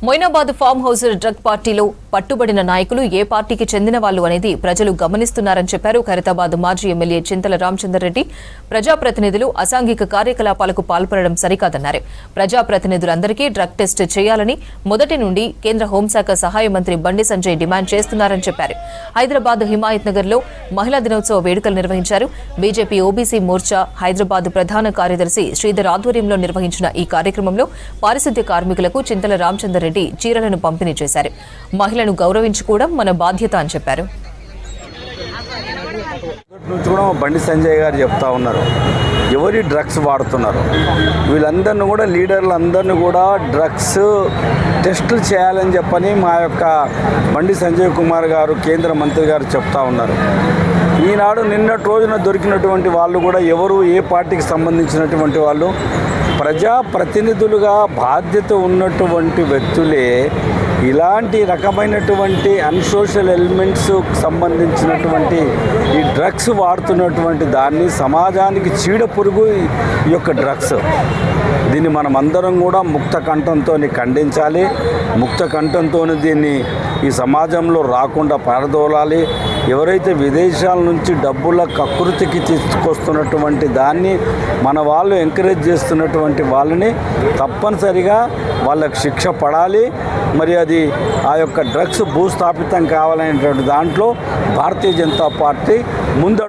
Moinabad farm house drug పార్టీలో పట్టుబడిన నాయకులు ఏ పార్టీకి చెందిన వాళ్లు అనేది ప్రజలు గమనిస్తున్నారని చెప్పారు. ఖైరతాబాద్ మాజీ ఎమ్మెల్యే చింతల రామచందర్ రెడ్డి. ప్రజాప్రతినిధులు అసాంఘిక కార్యకలాపాలకు పాల్పడడం సరికాదన్నారు. ప్రజాప్రతినిధులందరికీ డ్రగ్ టెస్ట్ చేయాలని మొదటి నుండి కేంద్ర హోంశాఖ సహాయ మంత్రి బండి సంజయ్ డిమాండ్ చేస్తున్నారని చెప్పారు. హైదరాబాద్ హిమాయత్ నగర్ లో మహిళా దినోత్సవ వేడుకలు నిర్వహించారు. బీజేపీ ఓబీసీ మోర్చా హైదరాబాద్ ప్రధాన కార్యదర్శి శ్రీధర్ ఆధ్వర్యంలో నిర్వహించిన ఈ కార్యక్రమంలో పారిశుద్ధ్య కార్మికులకు చింతల రామచందర్ రెడ్డి చీరలను పంపిణీ చేశారు. మహిళను గౌరవించుకోవడం మన బాధ్యత అని చెప్పారు. బండి సంజయ్ గారు చెప్తా ఉన్నారు, ఎవరి డ్రగ్స్ వాడుతున్నారు, వీళ్ళందరినీ కూడా లీడర్లందరినీ కూడా డ్రగ్స్ టెస్టులు చేయాలని చెప్పని మా యొక్క బండి సంజయ్ కుమార్ గారు కేంద్ర మంత్రి గారు చెప్తా ఉన్నారు. ఈనాడు నిన్నటి రోజున దొరికినటువంటి వాళ్ళు కూడా ఎవరు ఏ పార్టీకి సంబంధించినటువంటి వాళ్ళు ప్రజాప్రతినిధులుగా బాధ్యత ఉన్నటువంటి వ్యక్తులే ఇలాంటి రకమైనటువంటి అన్సోషల్ ఎలిమెంట్స్ సంబంధించినటువంటి ఈ డ్రగ్స్ వాడుతున్నటువంటి దాన్ని సమాజానికి చీడ పురుగు ఈ యొక్క డ్రగ్స్. దీన్ని మనం అందరం కూడా ముక్త కంఠంతో ఖండించాలి. ముక్త కంఠంతో దీన్ని ఈ సమాజంలో రాకుండా పారదోలాలి. ఎవరైతే విదేశాల నుంచి డబ్బుల కకృతికి తీసుకొస్తున్నటువంటి దాన్ని మన వాళ్ళు ఎంకరేజ్ చేస్తున్నటువంటి వాళ్ళని తప్పనిసరిగా వాళ్ళకి శిక్ష పడాలి. మరి అది ఆ యొక్క డ్రగ్స్ భూస్థాపితం కావాలనేటువంటి దాంట్లో భారతీయ జనతా పార్టీ ముందు